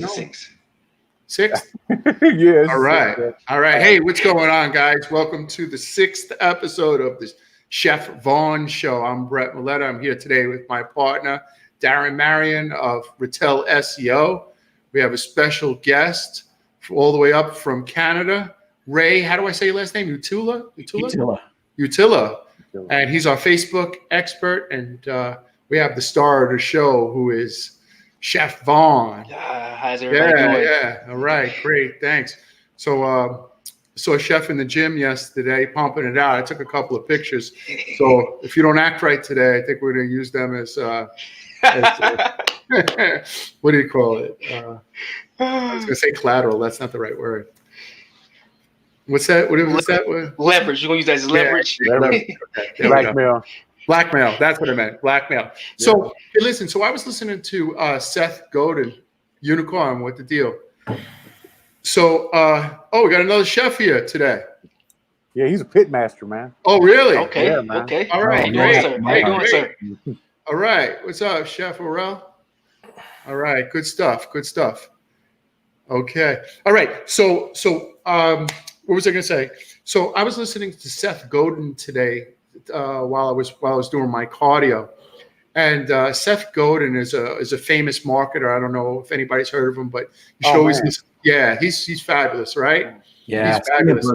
was the 6th. 6th? Yes. All right. All right. Hey, what's going on, guys? Welcome to the 6th episode of the Chef Vaughn Show. I'm Brett Milletta. I'm here today with my partner, Darren Marion of Retell SEO. We have a special guest all the way up from Canada, Ray. How do I say your last name? Utila. And he's our Facebook expert. And we have the star of the show, who is Chef Vaughn. How's everybody doing? Yeah. All right. Great. Thanks. So, saw a chef in the gym yesterday pumping it out. I took a couple of pictures. So if you don't act right today, I think we're going to use them as what do you call it? I was going to say collateral. That's not the right word. What's that? What was that word? Leverage. You're going to use that as leverage? Yeah. Okay. Blackmail. That's what I meant. Blackmail. Yeah. So, hey, listen. So I was listening to Seth Godin, Unicorn. What the deal? So, we got another chef here today. Yeah, he's a pit master, man. Oh, really? Okay. Yeah, man. Okay. All right. How you doing, sir? All right. What's up, Chef Orel? All right. Good stuff. Okay. All right. So, what was I going to say? So I was listening to Seth Godin today while I was doing my cardio, and Seth Godin is a famous marketer. I don't know if anybody's heard of him, but he's fabulous, right? Yeah, he's fabulous.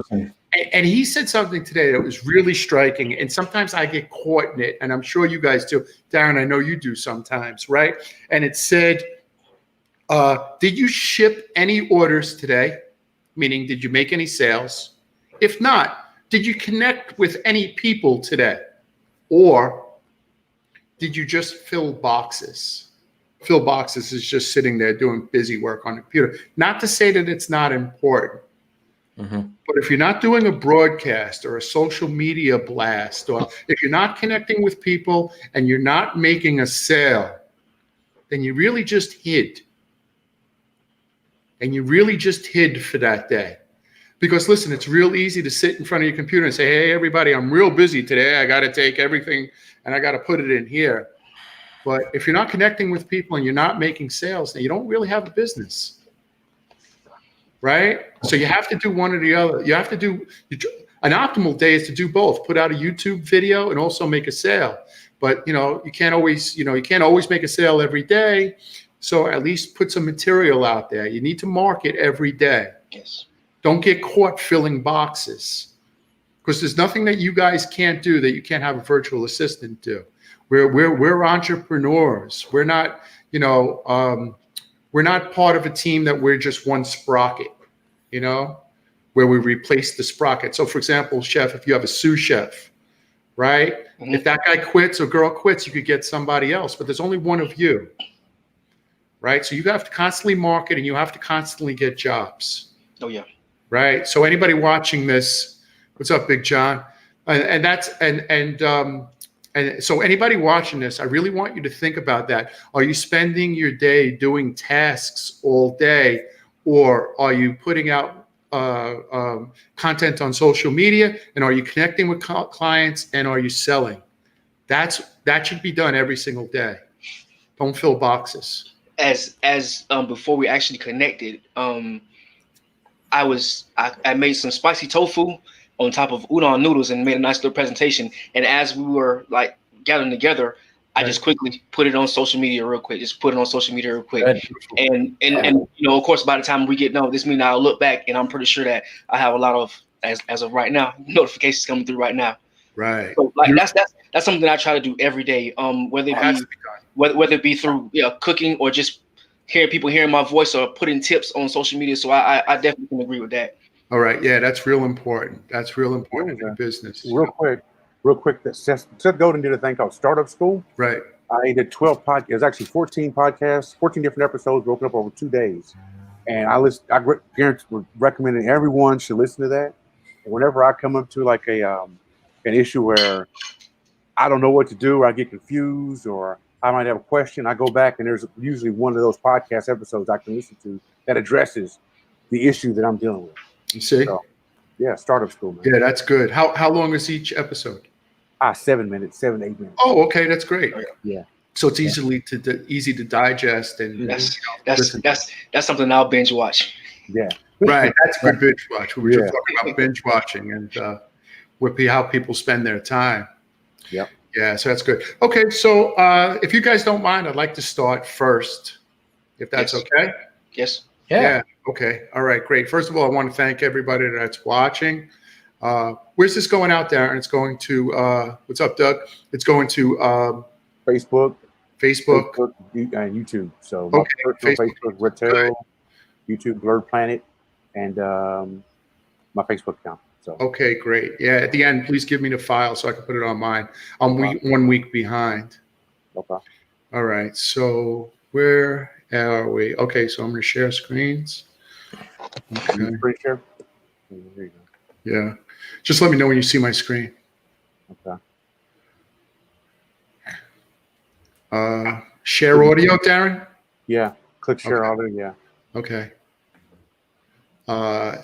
And he said something today that was really striking. And sometimes I get caught in it, and I'm sure you guys do. Darren, I know you do sometimes, right? And it said, did you ship any orders today? Meaning, did you make any sales? If not, did you connect with any people today? Or did you just fill boxes? Fill boxes is just sitting there doing busy work on the computer. Not to say that it's not important. Mm-hmm. But if you're not doing a broadcast or a social media blast, or if you're not connecting with people and you're not making a sale, then you really just hid. And you really just hid for that day. Because listen, it's real easy to sit in front of your computer and say, hey, everybody, I'm real busy today. I got to take everything and I got to put it in here. But if you're not connecting with people and you're not making sales, then you don't really have a business. Right? So you have to do one or the other. You have to do an optimal day is to do both. Put out a YouTube video and also make a sale. But you can't always make a sale every day. So at least put some material out there. You need to market every day. Yes. Don't get caught filling boxes, because there's nothing that you guys can't do that you can't have a virtual assistant do. We're entrepreneurs. We're not we're not part of a team that we're just one sprocket, where we replace the sprocket. So for example, chef, if you have a sous chef, right? Mm-hmm. If that guy quits or girl quits, you could get somebody else, but there's only one of you, right? So you have to constantly market and you have to constantly get jobs. Oh yeah. Right. So anybody watching this, what's up, Big John? And so anybody watching this, I really want you to think about that. Are you spending your day doing tasks all day, or are you putting out content on social media, and are you connecting with clients, and are you selling? That should be done every single day. Don't fill boxes. As before we actually connected, I made some spicy tofu on top of udon noodles and made a nice little presentation. And as we were like gathering together, I just quickly put it on social media real quick. And of course, by the time we get this means I'll look back and I'm pretty sure that I have a lot of, as of right now, notifications coming through right now. Right. So that's something that I try to do every day. Whether it be through cooking or just hearing my voice or putting tips on social media. So I definitely can agree with that. All right. Yeah, that's real important. That's real important in business. Real quick, that Seth Godin did a thing called Startup School. Right. I did 12 podcasts. It was actually 14 podcasts, 14 different episodes broken up over 2 days. And I would recommend everyone should listen to that. And whenever I come up to like an issue where I don't know what to do, or I get confused, or I might have a question, I go back and there's usually one of those podcast episodes I can listen to that addresses the issue that I'm dealing with. You see? So, yeah, Startup School, man. Yeah, that's good. How long is each episode? 7 minutes, 7 to 8 minutes. Oh, okay, that's great. Yeah. so it's easy to digest and that's something I'll binge watch. Yeah. Right, that's a good binge watch. We were just talking about binge watching and how people spend their time. Yep. Yeah, so that's good. Okay, so if you guys don't mind, I'd like to start first, if that's okay. Yes. Yeah. Okay. All right. Great. First of all, I want to thank everybody that's watching. Where's this going out there? And it's going to what's up, Doug? It's going to Facebook, and YouTube. So my personal Facebook, Retail, YouTube, Blerdplanet, and my Facebook account. So okay, great. Yeah. At the end, please give me the file so I can put it on mine. I'm 1 week behind. Okay. All right. So where are we? Okay. So I'm going to share screens. Okay. Pretty sure. There you go. Yeah. Just let me know when you see my screen. Okay. Share audio, Darren? Yeah. Click share audio. Yeah. Okay.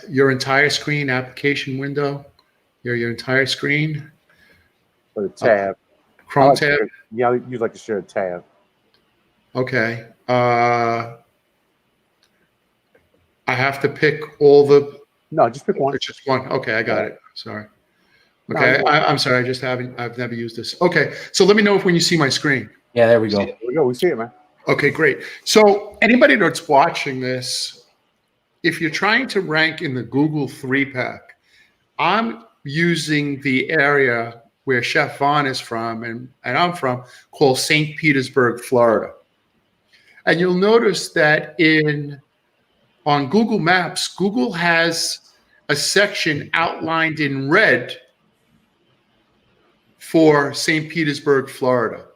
Your entire screen, application window, your entire screen. For the tab. Chrome tab. Yeah, you like to share a tab. Okay. I have to pick all the. No, just pick one. It's just one. Okay, I got it. Sorry. Okay, no, I'm sorry. I've never used this. Okay, so let me know when you see my screen. Yeah, there we go. There we go. We see it, man. Okay, great. So anybody that's watching this, if you're trying to rank in the Google 3-pack, I'm using the area where Chef Vaughn is from and I'm from, called St. Petersburg, Florida. And you'll notice that on Google Maps, Google has a section outlined in red for St. Petersburg, Florida.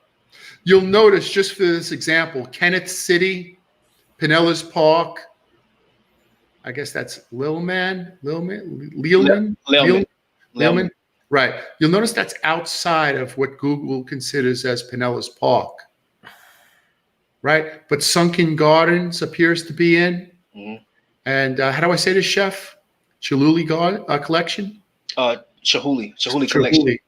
You'll notice, just for this example, Kenneth City, Pinellas Park, I guess that's Leelman. Right. You'll notice that's outside of what Google considers as Pinellas Park. Right? But Sunken Gardens appears to be in. Mm-hmm. And how do I say this, Chef? Chihuly collection? Chihuly collection.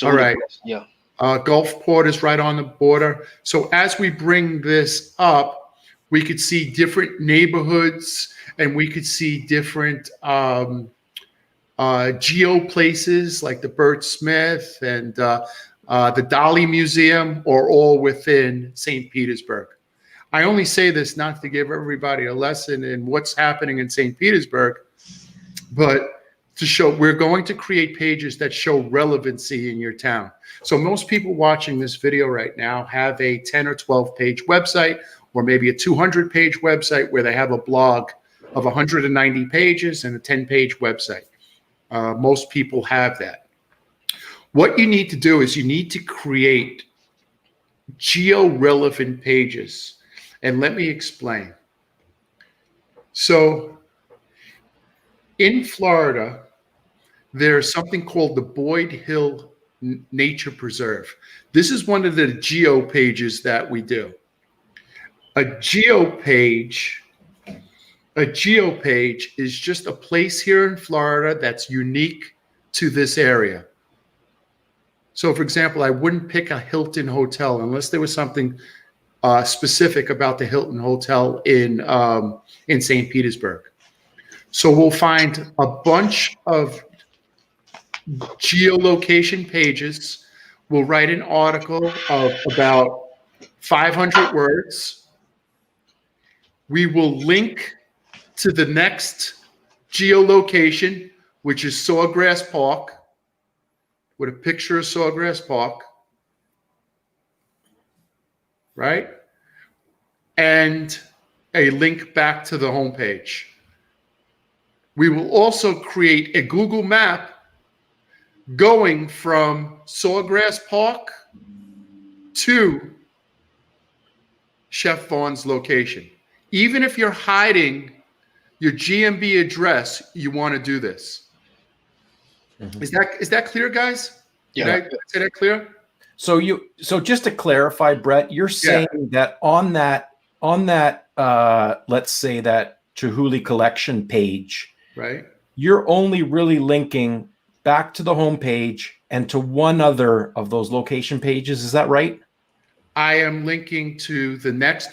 All right. Yeah. Gulfport is right on the border. So as we bring this up, we could see different neighborhoods and we could see different geo places like the Burt Smith and the Dali Museum are all within St. Petersburg. I only say this not to give everybody a lesson in what's happening in St. Petersburg, but to show we're going to create pages that show relevancy in your town. So most people watching this video right now have a 10 or 12 page website or maybe a 200 page website where they have a blog of 190 pages and a 10-page website. Most people have that. What you need to do is you need to create geo-relevant pages. And let me explain. So in Florida, there's something called the Boyd Hill Nature Preserve. This is one of the geo pages that we do. A geo page is just a place here in Florida that's unique to this area. So for example, I wouldn't pick a Hilton hotel unless there was something specific about the Hilton Hotel in St. Petersburg. So we'll find a bunch of geolocation pages. We'll write an article of about 500 words. We will link to the next geolocation, which is Sawgrass Park, with a picture of Sawgrass Park, right? And a link back to the homepage. We will also create a Google map going from Sawgrass Park to Chef Vaughn's location. Even if you're hiding your GMB address, you want to do this. Mm-hmm. Is that clear, guys? Yeah. Did I say that clear? So just to clarify, Brett, you're saying that on that let's say that Chihuly collection page, right? You're only really linking back to the home page and to one other of those location pages. Is that right? I am linking to the next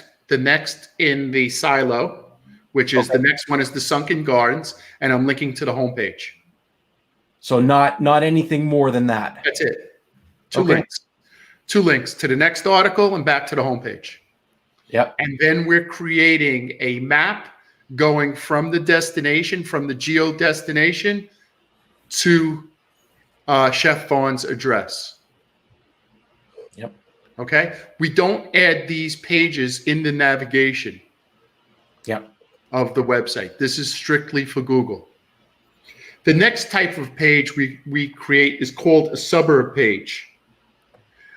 in the silo, which is the next one is the Sunken Gardens, and I'm linking to the homepage. So not anything more than that. That's it. Two links to the next article and back to the homepage. Yep. And then we're creating a map going from the destination, from the geo destination to Chef Vaughn's address. Yep. Okay. We don't add these pages in the navigation. Yep. Of the website. This is strictly for Google. The next type of page we create is called a suburb page.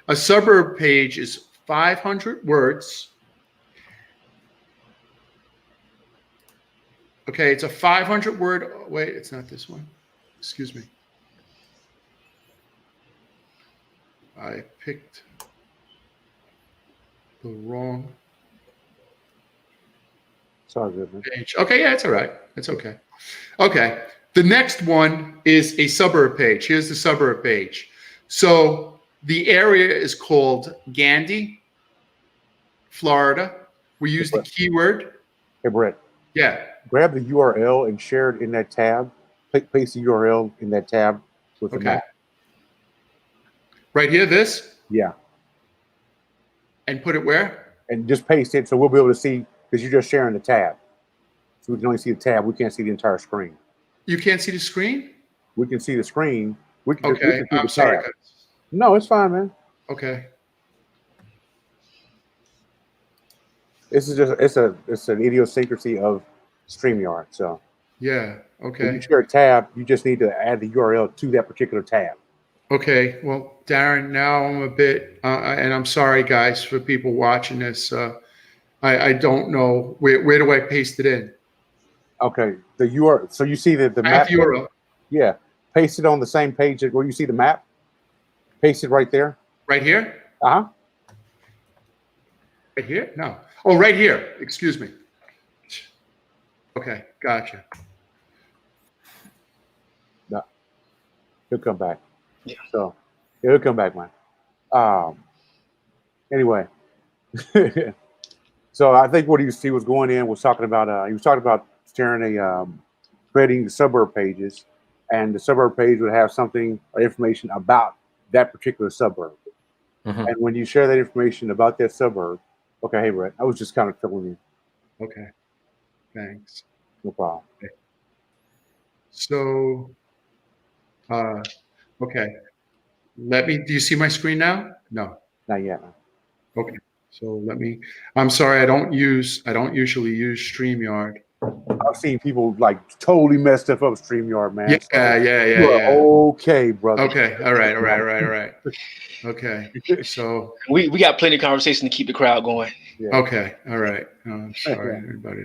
A suburb page is 500 words. Okay, it's a 500 word. Wait, it's not this one. Excuse me. I picked the wrong page. Okay, yeah, it's all right. It's okay. Okay. The next one is a suburb page. Here's the suburb page. So the area is called Gandy, Florida. We use the keyword. Hey, Brett. Yeah. Grab the URL and share it in that tab. Paste the URL in that tab with the map. Right here, this? Yeah. And put it where? And just paste it so we'll be able to see, because you're just sharing the tab. So we can only see the tab. We can't see the entire screen. You can't see the screen? We can see the screen. We can okay. I'm sorry, guys. No, it's fine, man. Okay. This is just it's an idiosyncrasy of StreamYard. So yeah, okay. When you share a tab, you just need to add the URL to that particular tab. Okay. Well, Darren, now I'm a bit, and I'm sorry, guys, for people watching this. I don't know where do I paste it in? Okay, the URL. So you see the I map have URL. Yeah, paste it on the same page where you see the map. Paste it right there. Right here? Uh-huh. Right here? No. Oh, right here. Excuse me. Okay, gotcha. No, he'll come back. Yeah. So yeah, he'll come back, man. Anyway, so I think what he was going in was talking about. He was talking about sharing creating suburb pages, and the suburb page would have something or information about that particular suburb. Mm-hmm. And when you share that information about that suburb, okay, hey, Brett, I was just kind of filling in. Okay, thanks. No problem. Okay. So, okay. Do you see my screen now? No. Not yet. Okay. So I'm sorry, I don't usually use StreamYard. I've seen people like totally mess stuff up StreamYard, man. Yeah. Okay, brother. Okay. All right. Okay. So we got plenty of conversation to keep the crowd going. Yeah. Okay. All right. I'm sorry, everybody.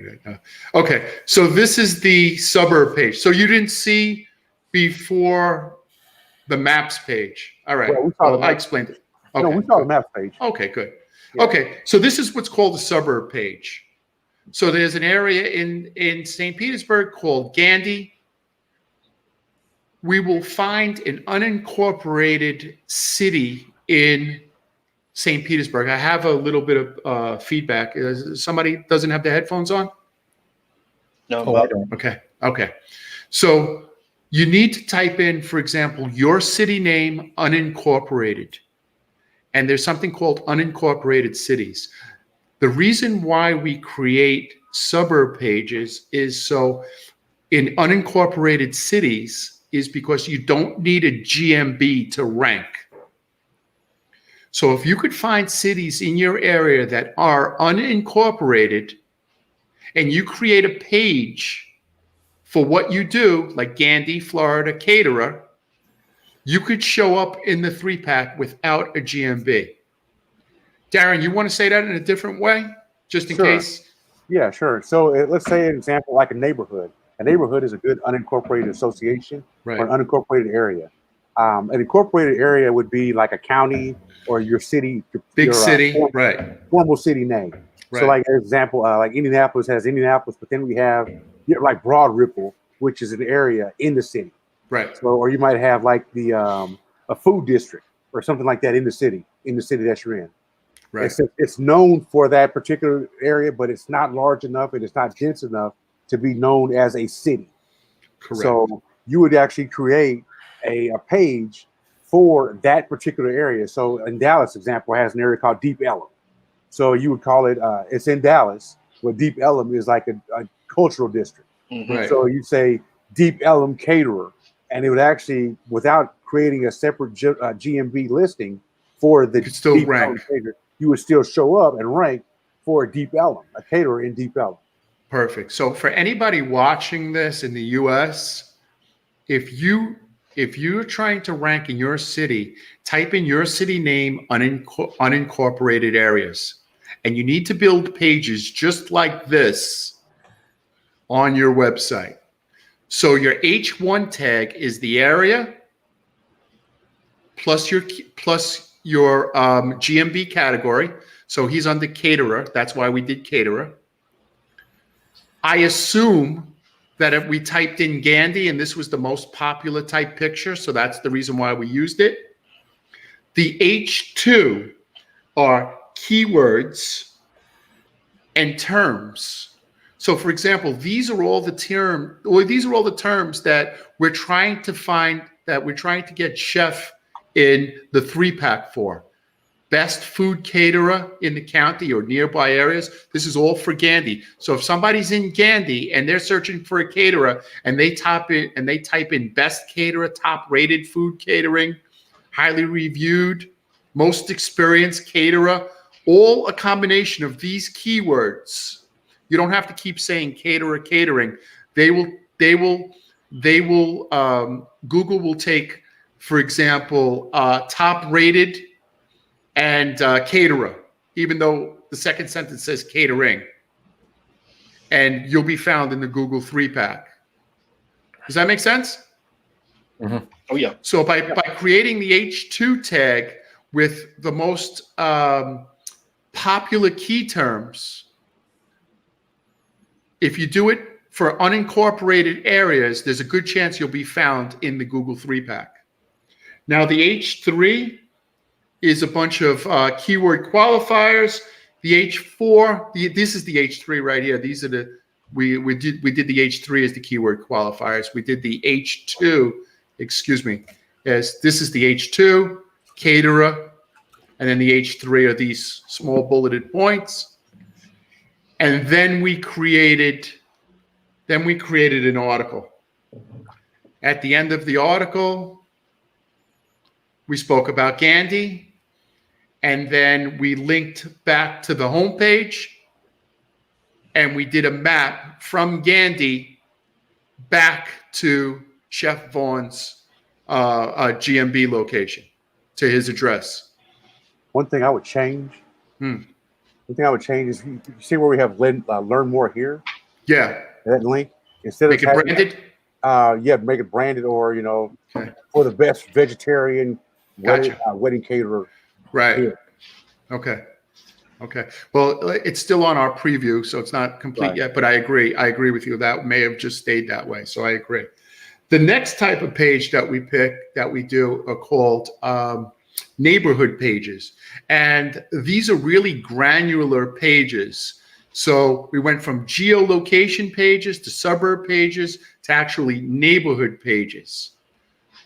Okay. So this is the suburb page. So you didn't see before the maps page. All right. Well, I explained it. Okay. No, we saw the maps page. Okay, good. Yeah. Okay. So this is what's called a suburb page. So there's an area in St. Petersburg called Gandy. We will find an unincorporated city in St. Petersburg. I have a little bit of feedback. Somebody doesn't have their headphones on? No, I don't. Okay. So you need to type in, for example, your city name unincorporated. And there's something called unincorporated cities. The reason why we create suburb pages is so in unincorporated cities is because you don't need a GMB to rank. So if you could find cities in your area that are unincorporated and you create a page for what you do, like Gandy, Florida, caterer, you could show up in the 3-pack without a GMB. Darren, you want to say that in a different way, just in case? Yeah, sure. So let's say an example like a neighborhood. A neighborhood is a good unincorporated association or an unincorporated area. An incorporated area would be like a county or your city. Big city, right. Formal city name. Right. So like, for example, like Indianapolis has Indianapolis, but then we have like Broad Ripple, which is an area in the city. Right. So, or you might have like the a food district or something like that in the city that you're in. Right. It's known for that particular area, but it's not large enough and it's not dense enough to be known as a city. Correct. So you would actually create a page for that particular area. So in Dallas, example, has an area called Deep Ellum. So you would call it, it's in Dallas, but Deep Ellum is like a cultural district. Right. So you say Deep Ellum Caterer, and it would actually, without creating a separate GMB listing for the still Deep rank. Ellum Caterer, you would still show up and rank for Deep Ellum, a caterer in Deep Ellum. Perfect. So for anybody watching this in the US, if you're trying to rank in your city, type in your city name, unincorporated areas. And you need to build pages just like this on your website. So your H1 tag is the area plus your GMB category. So he's under caterer. That's why we did caterer. I assume that if we typed in Gandhi and this was the most popular type picture, so that's the reason why we used it. The H2 are keywords and terms. So for example, these are all the terms that we're trying to find, that we're trying to get chef in the 3-pack for. Best food caterer in the county or nearby areas. This is all for Gandhi. So if somebody's in Gandhi and they're searching for a caterer and they type in best caterer, top rated food catering, highly reviewed, most experienced caterer, all a combination of these keywords. You don't have to keep saying caterer, catering. Google will take, for example, top rated and caterer, even though the second sentence says catering, and you'll be found in the Google 3-pack. Does that make sense? Mm-hmm. Oh yeah. So by creating the H2 tag with the most popular key terms, if you do it for unincorporated areas, there's a good chance you'll be found in the Google 3-pack. Now the H3 is a bunch of keyword qualifiers. The H4, this is the H3 right here. These are the, we did the H3 as the keyword qualifiers. We did the H2, excuse me, as this is the H2, caterer, and then the H3 are these small bulleted points. And then we created an article. At the end of the article, we spoke about Gandhi. And then we linked back to the homepage and we did a map from Gandhi back to Chef Vaughn's GMB location, to his address. One thing I would change. One thing I would change is, you see where we have learn more here? Yeah. That link, instead make of it branded? Yeah, make it branded, or for the best vegetarian wedding caterer. Right. Here. Okay. Well, it's still on our preview, so it's not complete yet, but I agree with you. That may have just stayed that way. So I agree. The next type of page that we do are called neighborhood pages. And these are really granular pages. So we went from geolocation pages to suburb pages to actually neighborhood pages.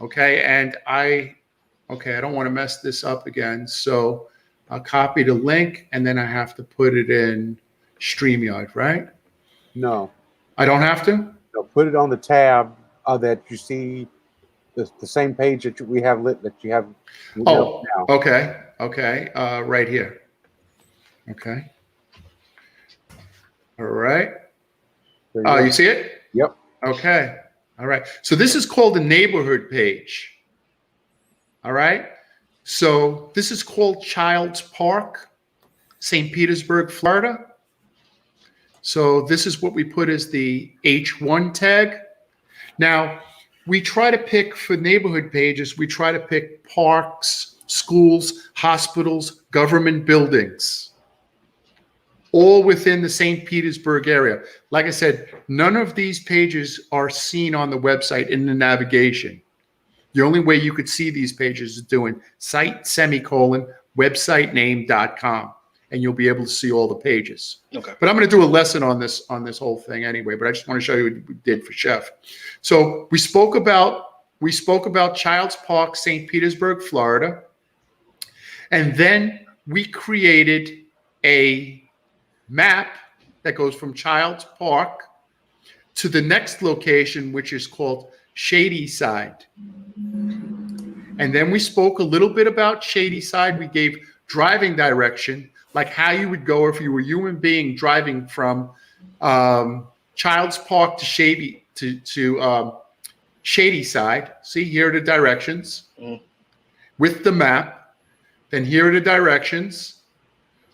Okay. And I don't want to mess this up again. So I'll copy the link and then I have to put it in StreamYard, right? No. I don't have to? No, put it on the tab that you see, the same page that we have lit, that you have. Oh, now. Okay. Right here. Okay. All right. You see it? Yep. Okay. All right. So this is called the neighborhood page. All right. So this is called Child's Park, St. Petersburg, Florida. So this is what we put as the H1 tag. Now, we try to pick, for neighborhood pages, we try to pick parks, schools, hospitals, government buildings, all within the St. Petersburg area. Like I said, none of these pages are seen on the website in the navigation. The only way you could see these pages is doing site, website name.com. and you'll be able to see all the pages. Okay. But I'm going to do a lesson on this whole thing anyway. But I just want to show you what we did for Chef. So we spoke about Childs Park, St. Petersburg, Florida, and then we created a map that goes from Childs Park to the next location, which is called Shady Side. And then we spoke a little bit about Shady Side. We gave driving direction, like how you would go if you were a human being driving from Childs Park to Shady Side. See, here are the directions with the map. Then here are the directions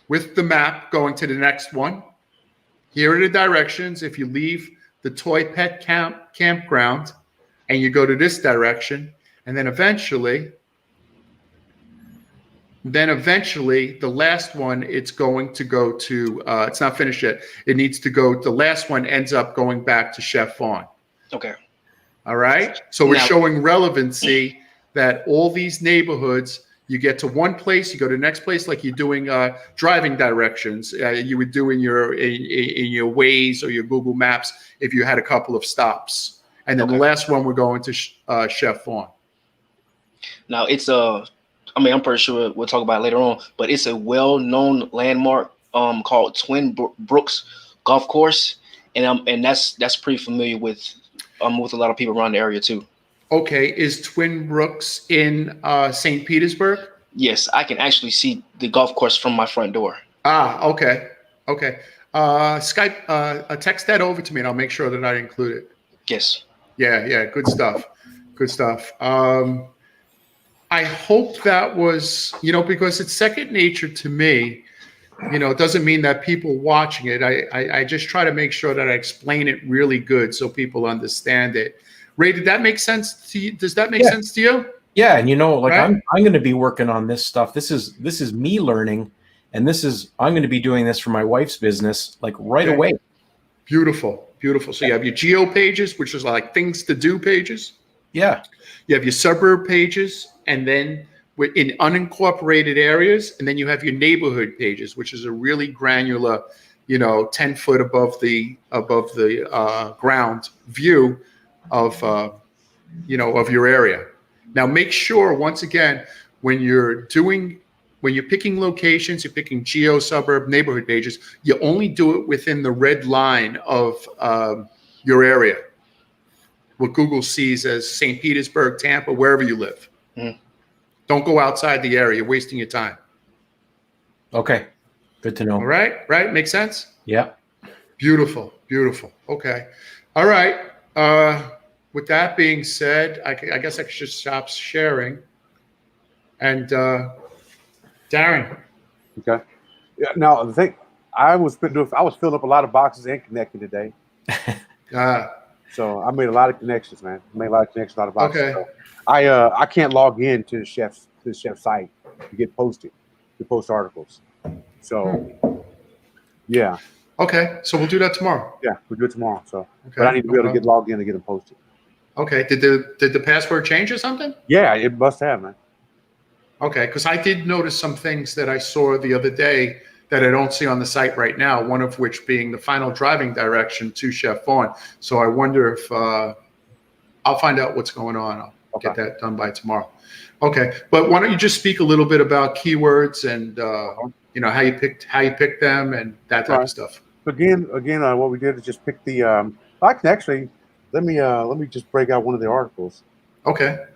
with the map going to the next one. Here are the directions if you leave the Toy Pet campground and you go to this direction. And then eventually, the last one, it's going to go to, it's not finished yet. It needs to go, the last one ends up going back to Chef Vaughn. Okay. All right. So we're showing relevancy that all these neighborhoods, you get to one place, you go to the next place, like you're doing driving directions. You would do in your Waze or your Google Maps if you had a couple of stops. And then the last one, we're going to Chef Vaughn. Now it's I'm pretty sure we'll talk about it later on, but it's a well-known landmark called Twin Brooks Golf Course, and that's pretty familiar with a lot of people around the area too. Okay, is Twin Brooks in St. Petersburg? Yes, I can actually see the golf course from my front door. Okay. Skype, text that over to me, and I'll make sure that I include it. Yes. Yeah, good stuff. I hope that was, because it's second nature to me. It doesn't mean that people watching it. I just try to make sure that I explain it really good so people understand it. Ray, did that make sense to you? Does that make sense to you? Yeah, and right? I'm going to be working on this stuff. This is me learning, and I'm going to be doing this for my wife's business right away. Beautiful. So you have your geo pages, which is like things to do pages. Yeah. You have your suburb pages, and then in unincorporated areas, and then you have your neighborhood pages, which is a really granular, 10 foot above the ground view of your area. Now make sure, once again, when you're picking locations, you're picking geo, suburb, neighborhood pages, you only do it within the red line of your area, what Google sees as St. Petersburg, Tampa, wherever you live. Don't go outside the area. You're wasting your time. Okay. Good to know. All right. Make sense? Yeah. Beautiful. Okay. All right. With that being said, I guess I could just stop sharing. And Darren. Okay. Yeah. Now the thing, I was filling up a lot of boxes and connecting today. So I made a lot of connections, man. A lot of boxes. Okay. So I can't log in to the chef's site to post articles. So yeah. Okay. So we'll do that tomorrow. Yeah, we'll do it tomorrow. So but I need to be able to get logged in and get them posted. Okay. Did the password change or something? Yeah, it must have, man. Okay, because I did notice some things that I saw the other day that I don't see on the site right now, one of which being the final driving direction to Chef Vaughn. So I wonder if I'll find out what's going on. I'll get that done by tomorrow. Okay, but why don't you just speak a little bit about keywords and how you picked them and that type of stuff. Again, what we did is just pick the. I can actually let me just break out one of the articles. Okay.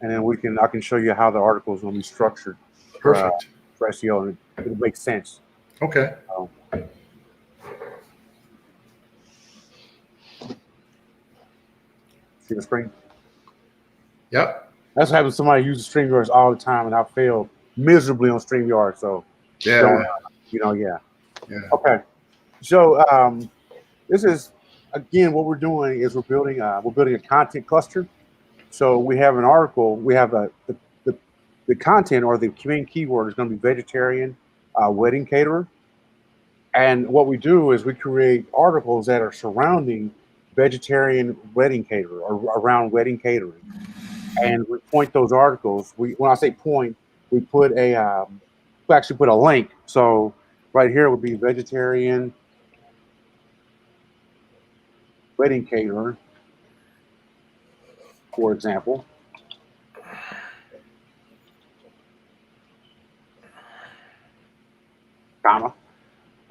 And then I can show you how the article is going to be structured. Perfect. For SEO, and it'll make sense. Okay. See the screen? Yep. That's what happens. Somebody uses StreamYard all the time, and I failed miserably on StreamYard. So yeah. Okay. So this is again what we're doing is we're building a content cluster. So we have an article. We have the content or the main keyword is going to be vegetarian wedding caterer. And what we do is we create articles that are surrounding vegetarian wedding caterer or around wedding catering. And we point those articles. When I say point, we put we actually put a link. So right here would be vegetarian wedding caterer, for example. Comma.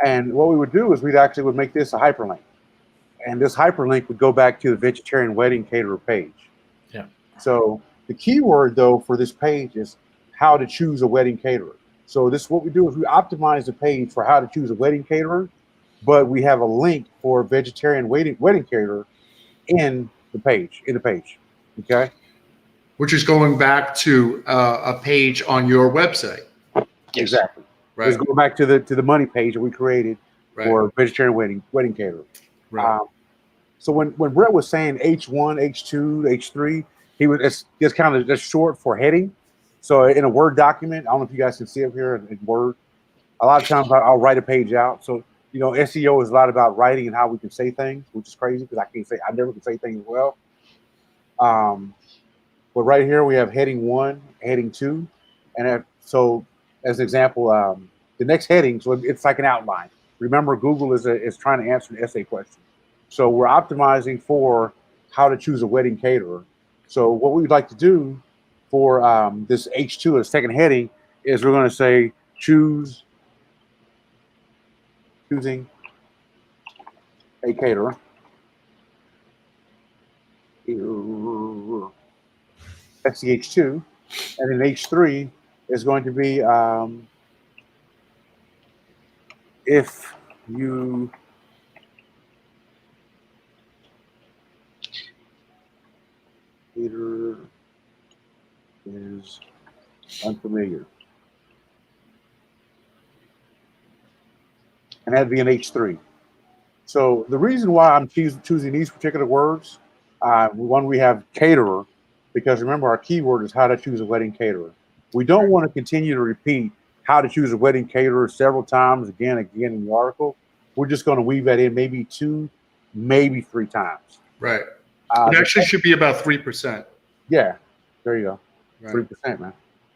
And what we would do is we'd actually would make this a hyperlink. And this hyperlink would go back to the vegetarian wedding caterer page. Yeah. So the keyword though for this page is how to choose a wedding caterer. So this what we do is we optimize the page for how to choose a wedding caterer, but we have a link for vegetarian wedding caterer in the page. Okay. Which is going back to a page on your website. Yes. Exactly. Right. Let's go back to the money page that we created for vegetarian wedding caterer. Right. So when Brett was saying H1, H2, H3, he was it's kind of just short for heading. So in a Word document, I don't know if you guys can see up here in Word. A lot of times I'll write a page out. So SEO is a lot about writing and how we can say things, which is crazy because I never can say things well. But right here we have heading 1, heading 2, and so as an example, the next heading, so it's like an outline. Remember, Google is trying to answer an essay question. So we're optimizing for how to choose a wedding caterer. So what we'd like to do for this H2, the second heading, is we're going to say choosing a caterer. That's the H2. And then H3 is going to be if you caterer is unfamiliar. And that'd be an H3. So the reason why I'm choosing these particular words, one, we have caterer, because remember our keyword is how to choose a wedding caterer. We don't want to continue to repeat how to choose a wedding caterer several times again in the article. We're just going to weave that in maybe 2, maybe 3 times. Right. It actually should be about 3%. Yeah, there you go. Right. 3%, man.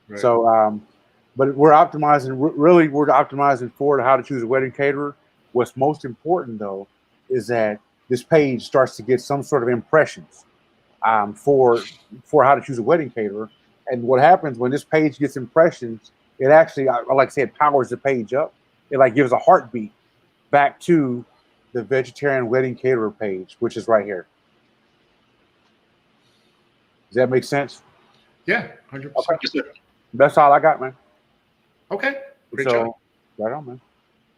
Right. So, but we're optimizing, we're optimizing for how to choose a wedding caterer. What's most important though, is that this page starts to get some sort of impressions for how to choose a wedding caterer. And what happens when this page gets impressions, it actually, like I said, powers the page up. It like gives a heartbeat back to the vegetarian wedding caterer page, which is right here. Does that make sense? Yeah, 100%. Okay. That's all I got, man. Okay. Great job. Right on, man.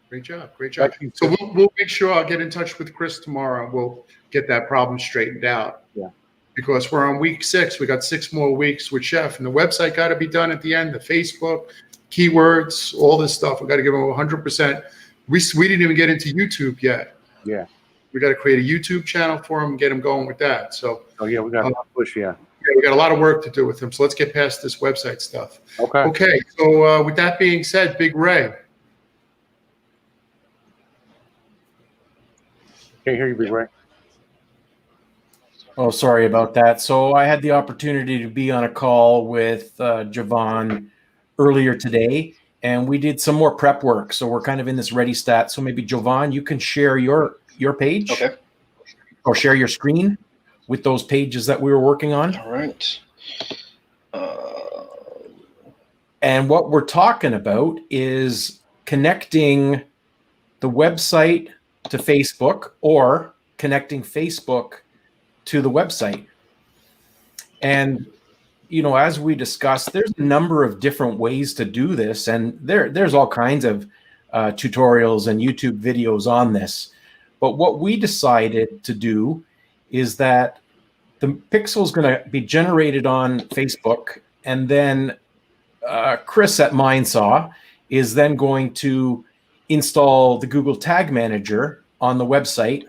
Great job. Great job. So we'll make sure I'll get in touch with Chris tomorrow. We'll get that problem straightened out. Yeah. Because we're on week 6. We got 6 more weeks with Chef, and the website got to be done at the end. The Facebook, keywords, all this stuff. We got to give them 100%. We didn't even get into YouTube yet. Yeah. We got to create a YouTube channel for him and get him going with that. So. Oh yeah, we got a push. Yeah. We got a lot of work to do with him. So let's get past this website stuff. Okay. Okay. So with that being said, Big Ray. Can't hear you, Big Ray. Oh, sorry about that. So I had the opportunity to be on a call with Javon earlier today, and we did some more prep work. So we're kind of in this ready stat. So maybe Javon, you can share your page, Okay, or share your screen with those pages that we were working on. all right. And what we're talking about is connecting the website to Facebook, or connecting Facebook to the website. And, as we discussed, there's a number of different ways to do this. And there's all kinds of tutorials and YouTube videos on this. But what we decided to do is that the pixel is going to be generated on Facebook, and then Chris at Mindsaw is then going to install the Google Tag Manager on the website,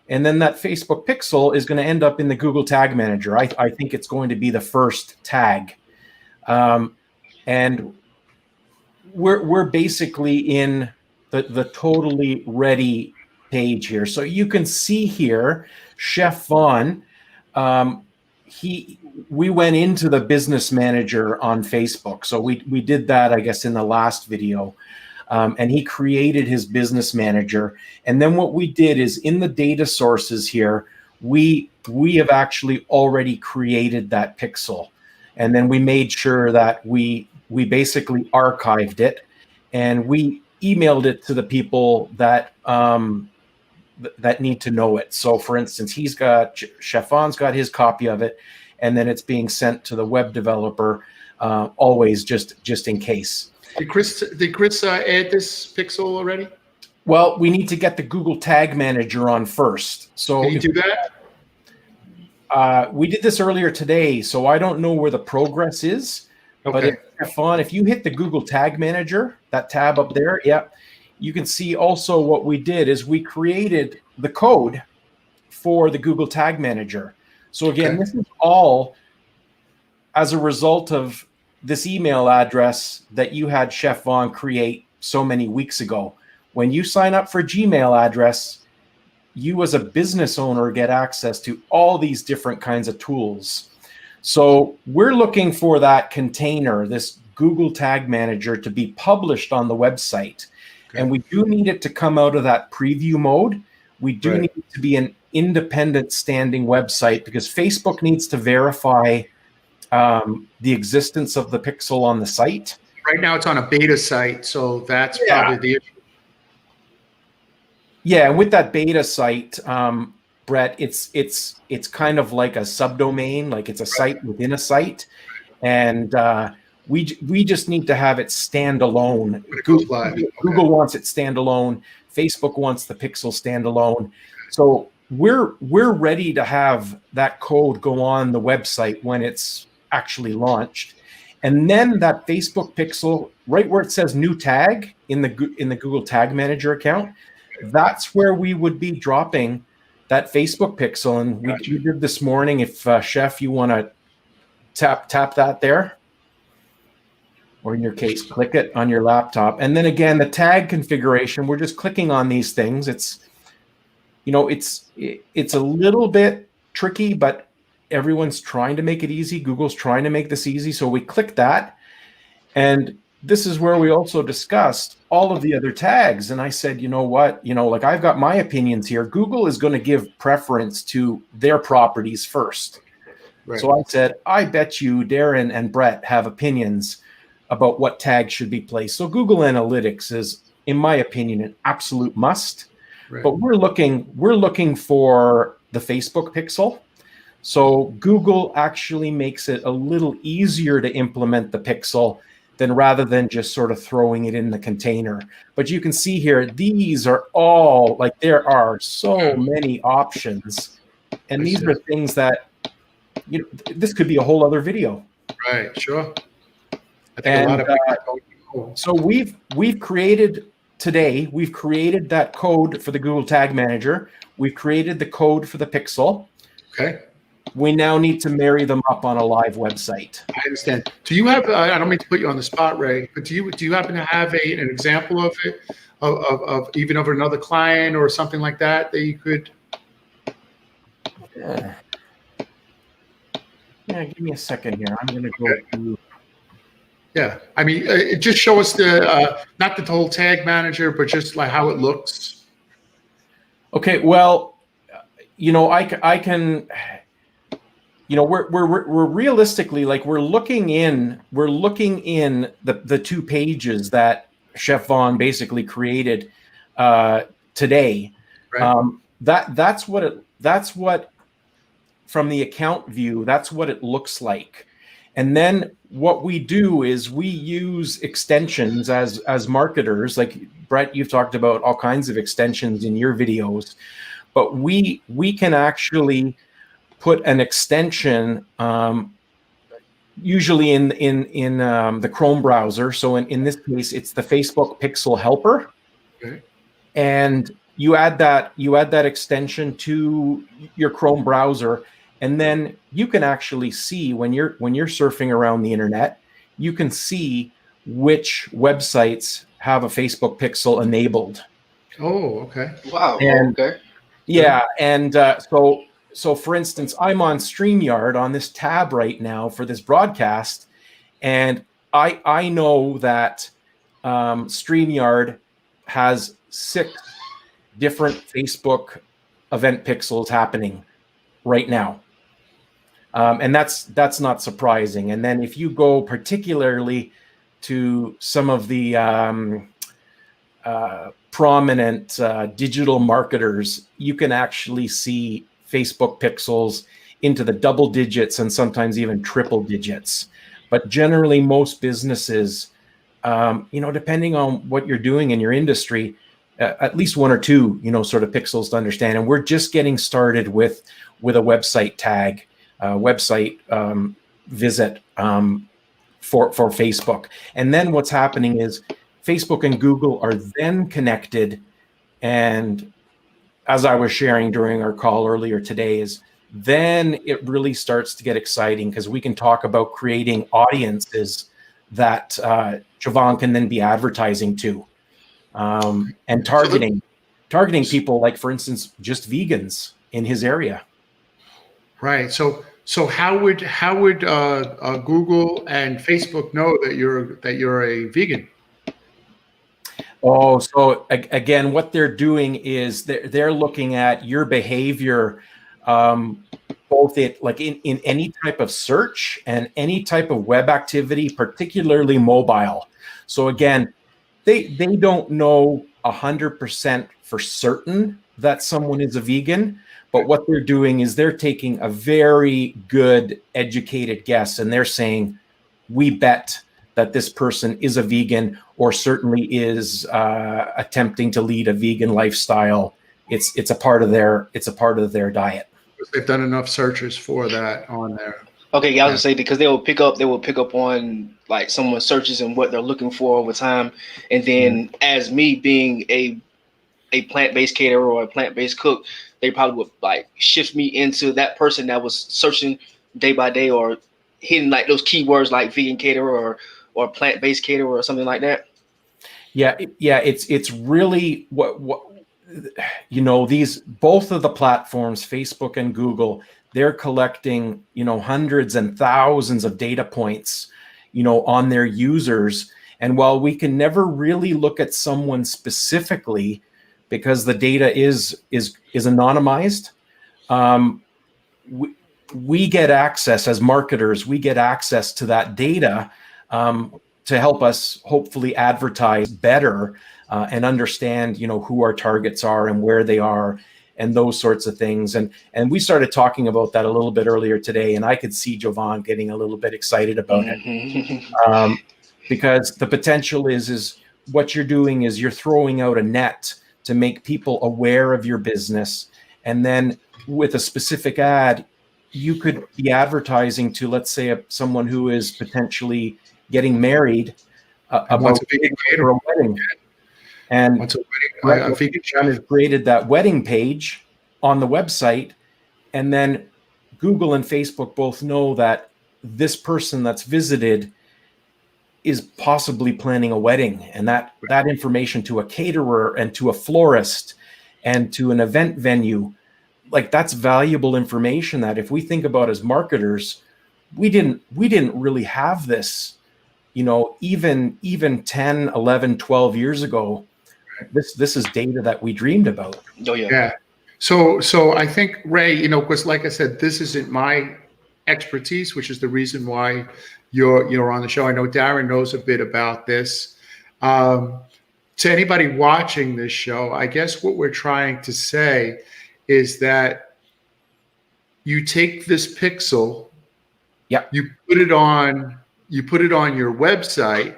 and then that Facebook pixel is going to end up in the Google Tag Manager. I think it's going to be the first tag, and we're basically in the totally ready page here. So you can see here, Chef Vaughn, we went into the business manager on Facebook. So we did that, I guess, in the last video. and he created his business manager. And then what we did is in the data sources here, we have actually already created that pixel. And then we made sure that we basically archived it, and we emailed it to the people that that need to know it. So for instance, Chef Vaughn's got his copy of it, and then it's being sent to the web developer, always just in case. Did Chris add this pixel already? Well, we need to get the Google Tag Manager on first. So Can you do that? We did this earlier today, so I don't know where the progress is. Okay. But if you hit the Google Tag Manager, that tab up there, yeah, you can see also what we did is we created the code for the Google Tag Manager. So again, this is all as a result of this email address that you had Chef Vaughn create so many weeks ago. When you sign up for Gmail address, you as a business owner get access to all these different kinds of tools. So we're looking for that container, this Google Tag Manager, to be published on the website. Okay. And we do need it to come out of that preview mode. We do need it to be an independent standing website, because Facebook needs to verify the existence of the pixel on the site. Right now it's on a beta site, so that's probably the issue. Yeah, and with that beta site, Brett, it's kind of like a subdomain, like it's a site within a site, and we just need to have it standalone. Google wants it standalone. Facebook wants the pixel standalone. So we're ready to have that code go on the website when it's actually launched, and then that Facebook pixel, right where it says new tag in the Google Tag Manager account, that's where we would be dropping that Facebook pixel. And we did this morning. If Chef, you want to tap that there, or in your case, click it on your laptop. And then again, the tag configuration, we're just clicking on these things. It's a little bit tricky, but everyone's trying to make it easy. Google's trying to make this easy. So we click that. And this is where we also discussed all of the other tags. And I said, you know what, like I've got my opinions here. Google is going to give preference to their properties first. Right. So I said, I bet you Darren and Brett have opinions about what tags should be placed. So Google Analytics is, in my opinion, an absolute must. Right. But we're looking for the Facebook pixel. So Google actually makes it a little easier to implement the pixel than rather than just sort of throwing it in the container. But you can see here, these are all, like, there are so many options. And these are things that, this could be a whole other video. Right, sure. I think a lot of people. So we've created that code for the Google Tag Manager. We've created the code for the pixel. Okay. We now need to marry them up on a live website. I understand. Do you have? I don't mean to put you on the spot, Ray, but do you happen to have an example of it, of even of another client or something like that you could? Yeah, give me a second here. I'm going to go through. Yeah, I mean, just show us the not the whole tag manager, but just like how it looks. Okay, well, I can. We're realistically, like, we're looking in the 2 pages that Chef Vaughn basically created today. Right. That's what from the account view, that's what it looks like. And then what we do is we use extensions as marketers. Like, Brett, you've talked about all kinds of extensions in your videos, but we can actually put an extension, usually in the Chrome browser. So in this case, it's the Facebook Pixel Helper, and you add that extension to your Chrome browser, and then you can actually see when you're surfing around the internet, you can see which websites have a Facebook Pixel enabled. Oh, okay. Wow. And, okay. Yeah, and so for instance, I'm on StreamYard on this tab right now for this broadcast, and I know that StreamYard has 6 different Facebook event pixels happening right now. And that's not surprising. And then if you go particularly to some of the prominent digital marketers, you can actually see Facebook pixels into the double digits and sometimes even triple digits. But generally, most businesses, depending on what you're doing in your industry, at least 1 or 2, sort of pixels to understand. And we're just getting started with a website tag, website visit for Facebook. And then what's happening is Facebook and Google are then connected. And as I was sharing during our call earlier today, is then it really starts to get exciting because we can talk about creating audiences that Jovan can then be advertising to, and targeting people like, for instance, just vegans in his area. Right. So how would Google and Facebook know that you're a vegan? Oh, so again, what they're doing is they're looking at your behavior, both in any type of search and any type of web activity, particularly mobile. So again, they don't know 100% for certain that someone is a vegan, but what they're doing is they're taking a very good educated guess, and they're saying, we bet that this person is a vegan or certainly is attempting to lead a vegan lifestyle. It's a part of their diet. They've done enough searches for that on there. Okay, yeah, I was gonna say, because they will pick up on like someone's searches and what they're looking for over time, and then as me being a plant-based caterer or a plant-based cook, they probably would like shift me into that person that was searching day by day or hitting like those keywords like vegan caterer or plant-based caterer or something like that. Yeah, it's really what these, both of the platforms, Facebook and Google, they're collecting hundreds and thousands of data points on their users. And while we can never really look at someone specifically because the data is anonymized, we get access as marketers. We get access to that data to help us hopefully advertise better and understand who our targets are and where they are and those sorts of things. And we started talking about that a little bit earlier today, and I could see Jovan getting a little bit excited about it because the potential is what you're doing is you're throwing out a net to make people aware of your business, and then with a specific ad, you could be advertising to, let's say, someone who is potentially getting married about a vegan for a wedding. And what's a wedding? what we've done is created that wedding page on the website, and then Google and Facebook both know that this person that's visited is possibly planning a wedding, and that information to a caterer and to a florist and to an event venue, like that's valuable information that if we think about as marketers, we didn't really have this, even 10, 11, 12 years ago. This is data that we dreamed about. Oh yeah. Yeah. So I think, Ray, because like I said, this isn't my expertise, which is the reason why you're on the show. I know Darren knows a bit about this. To anybody watching this show, I guess what we're trying to say is that you take this pixel, you put it on your website,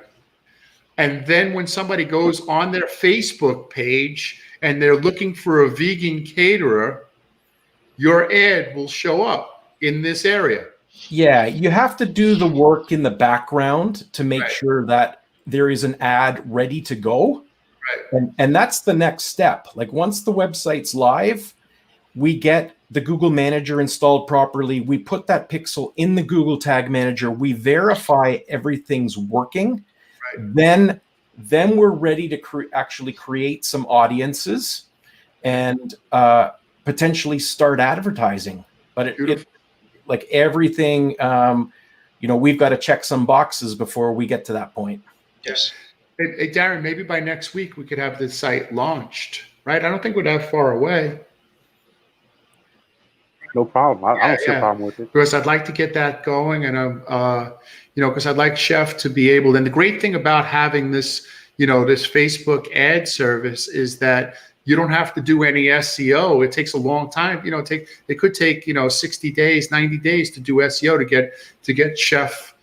and then when somebody goes on their Facebook page and they're looking for a vegan caterer, your ad will show up in this area. Yeah, you have to do the work in the background to make sure that there is an ad ready to go. Right. And that's the next step. Like once the website's live, we get the Google Manager installed properly. We put that pixel in the Google Tag Manager. We verify everything's working. Right. Then we're ready to actually create some audiences and potentially start advertising. But it like everything, we've got to check some boxes before we get to that point. Yes. Hey, Darren, maybe by next week we could have this site launched, right? I don't think we're that far away. No problem. I don't see a Yeah, problem with it. because I'd like to get that going, and because I'd like Chef to be able. And the great thing about having this, this Facebook ad service is that you don't have to do any SEO. It takes a long time. It could take 60 days, 90 days to do SEO to get Chef,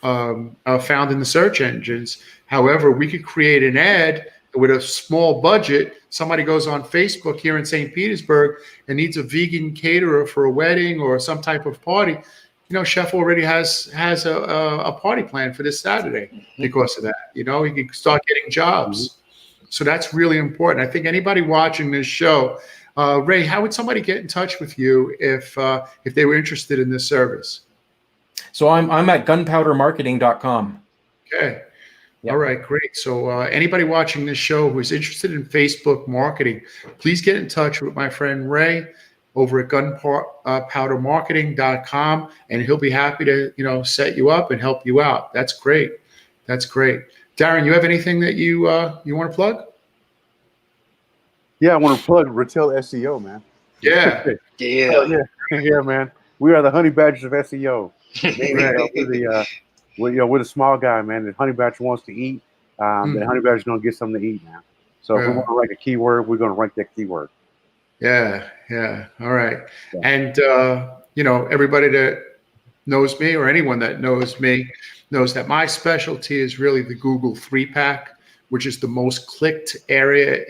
found in the search engines. However, we could create an ad with a small budget. Somebody goes on Facebook here in St. Petersburg and needs a vegan caterer for a wedding or some type of party. Chef already has a party plan for this Saturday because of that. He can start getting jobs. So that's really important. I think anybody watching this show, Ray, how would somebody get in touch with you if they were interested in this service? So I'm at gunpowdermarketing.com. Okay. Yep. All right, great. So anybody watching this show who is interested in Facebook marketing, please get in touch with my friend Ray over at gunpowdermarketing.com, and he'll be happy to set you up and help you out. That's great. That's great. Darren, you have anything that you want to plug? Yeah, I want to plug Retail SEO, man. Yeah. Yeah. Yeah, man. We are the honey badgers of SEO. We're the small guy, man. The honey badger wants to eat. The honey badger's going to get something to eat now. So if we want to rank a keyword, we're going to rank that keyword. Yeah. All right. Yeah. And everybody that knows me, or anyone that knows me, knows that my specialty is really the Google 3-pack, which is the most clicked area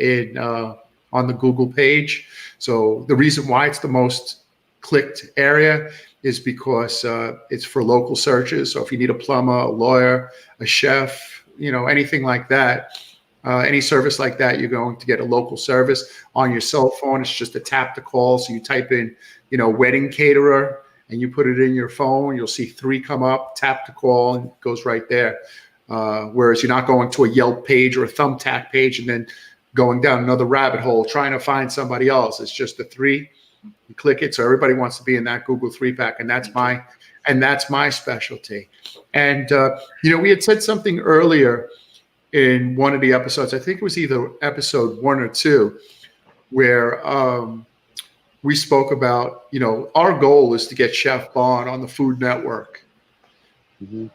on the Google page. So the reason why it's the most clicked area is because it's for local searches. So if you need a plumber, a lawyer, a chef, anything like that, any service like that, you're going to get a local service on your cell phone. It's just a tap to call. So you type in, wedding caterer, and you put it in your phone. You'll see 3 come up, tap to call, and it goes right there. Whereas you're not going to a Yelp page or a Thumbtack page and then going down another rabbit hole trying to find somebody else. It's just the 3. You click it. So everybody wants to be in that Google 3-pack, and that's my specialty. And we had said something earlier in one of the episodes. I think it was either episode 1 or 2, where we spoke about our goal is to get Chef Vaughn on the Food Network. Mm-hmm.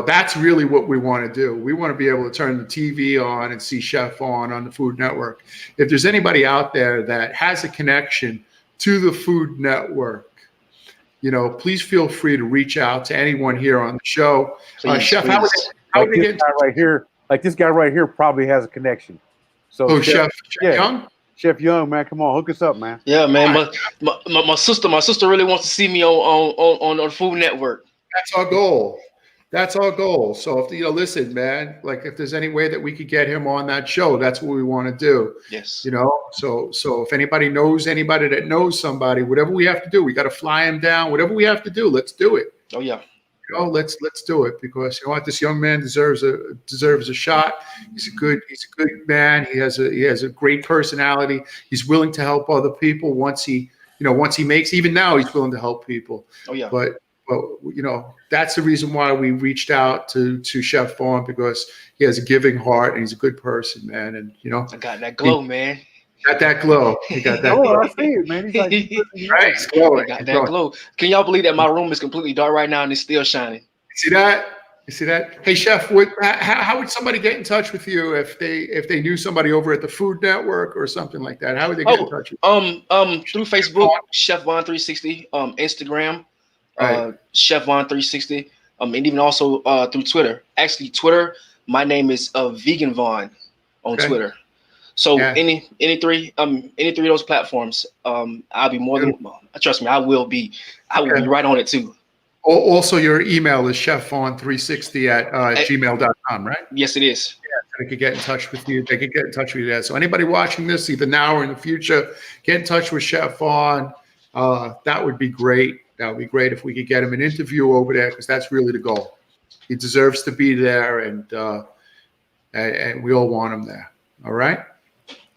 That's really what we want to do. We want to be able to turn the TV on and see Chef Vaughn on the Food Network. If there's anybody out there that has a connection to the Food Network, please feel free to reach out to anyone here on the show. Chef, how would they get this guy right here probably has a connection. So Chef Young? Chef Young, man, come on, hook us up, man. Yeah, man. My sister really wants to see me on the Food Network. That's our goal. That's our goal. So if listen, man, like if there's any way that we could get him on that show, that's what we want to do. Yes. So if anybody knows anybody that knows somebody, whatever we have to do, we got to fly him down. Whatever we have to do, let's do it. Oh yeah. Let's do it, because this young man deserves a shot. He's a good man. He has a great personality. He's willing to help other people once he makes, even now he's willing to help people. Oh yeah. But that's the reason why we reached out to Chef Vaughn, because he has a giving heart and he's a good person, man. And I got that glow, man. Got that glow. He got that glow. I see it, man. He's like, right, he's glowing. Got that glow. Can y'all believe that my room is completely dark right now and it's still shining? You see that? Hey, Chef, how would somebody get in touch with you if they knew somebody over at the Food Network or something like that? How would they get in touch with you? Through Facebook, Chef Vaughn 360, Instagram, Chef Vaughn 360, and even also through Twitter. Actually, Twitter, my name is Vegan Vaughn on Twitter. So any three of those platforms, I'll be more than trust me, I will be right on it too. Also, your email is chefvaughn360 at gmail.com, right? Yes, it is. Yeah, so they could get in touch with you. They could get in touch with you there. So anybody watching this, either now or in the future, get in touch with Chef Vaughn. That would be great. That would be great if we could get him an interview over there, because that's really the goal. He deserves to be there, and we all want him there. All right?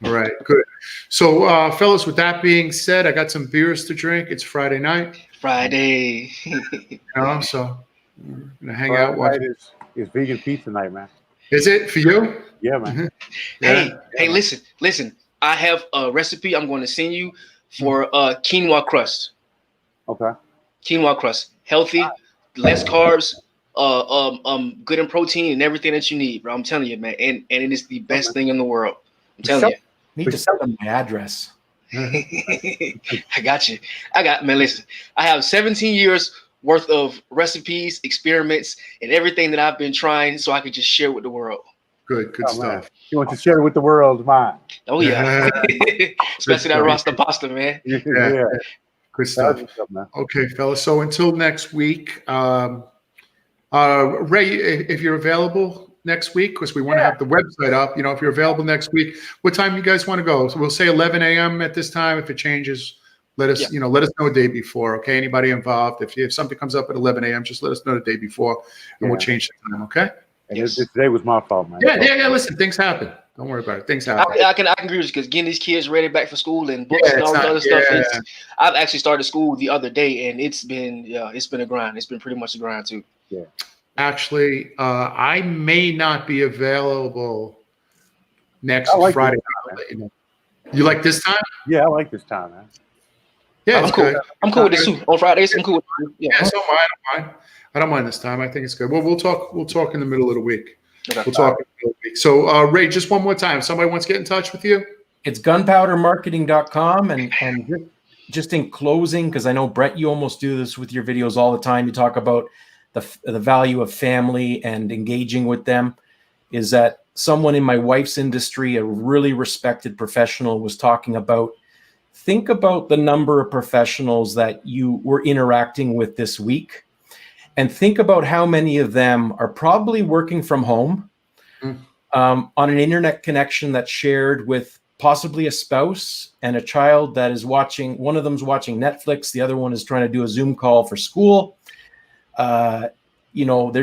All right, good. So, fellas, with that being said, I got some beers to drink. It's Friday night. Friday. So we're gonna hang out. It's vegan pizza night, man. Is it for you? Yeah, man. Hey, listen. I have a recipe I'm going to send you for quinoa crust. Okay. Quinoa crust, healthy, less carbs, good in protein and everything that you need, bro. I'm telling you, man. And it is the best thing in the world. I'm telling you. Need to send them my address. I got you. Man, listen, I have 17 years worth of recipes, experiments, and everything that I've been trying so I could just share with the world. Good stuff. Man. You want to share it with the world, man. Oh, yeah. Especially that Rasta pasta, man. Yeah. Good stuff. Okay, fellas. So until next week, Ray, if you're available next week, because we want to have the website up, if you're available next week, what time you guys want to go? So we'll say 11 a.m. at this time. If it changes, let us know a day before. Okay, anybody involved? If something comes up at 11 a.m., just let us know the day before, and we'll change the time. Okay. And today was my fault, man. Yeah. Listen, things happen. Don't worry about it. Things happen. I can agree with you because getting these kids ready back for school and books and all this other stuff. I've actually started school the other day, and it's been a grind. It's been pretty much a grind too. Yeah. Actually, I may not be available next Friday. You like this time? Yeah, I like this time, man. Yeah, I'm cool. I'm cool with this too. On Fridays, I'm cool with it. Yeah, so I don't mind this time. I think it's good. Well, we'll talk in the middle of the week. Okay. We'll talk in the middle of the week. So, Ray, just one more time. Somebody wants to get in touch with you? It's gunpowdermarketing.com. And just in closing, because I know, Brett, you almost do this with your videos all the time. You talk about the value of family and engaging with them, is that someone in my wife's industry, a really respected professional, was talking about, think about the number of professionals that you were interacting with this week, and think about how many of them are probably working from home on an internet connection that's shared with possibly a spouse and a child that is watching. One of them's watching Netflix. The other one is trying to do a Zoom call for school. They're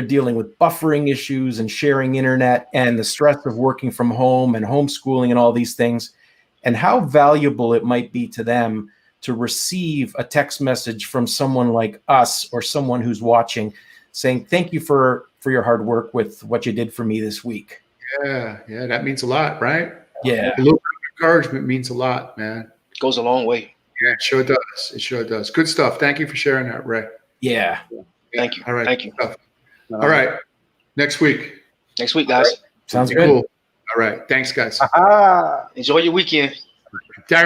dealing with buffering issues and sharing internet and the stress of working from home and homeschooling and all these things, and how valuable it might be to them to receive a text message from someone like us or someone who's watching saying, thank you for your hard work with what you did for me this week. Yeah, that means a lot, right? Yeah. A little bit of encouragement means a lot, man. Goes a long way. Yeah, it sure does. Good stuff. Thank you for sharing that, Ray. Yeah. Thank you. All right. Thank you. All right. Next week. Next week, guys. Sounds Cool. good. All right. Thanks, guys. Enjoy your weekend. Darren.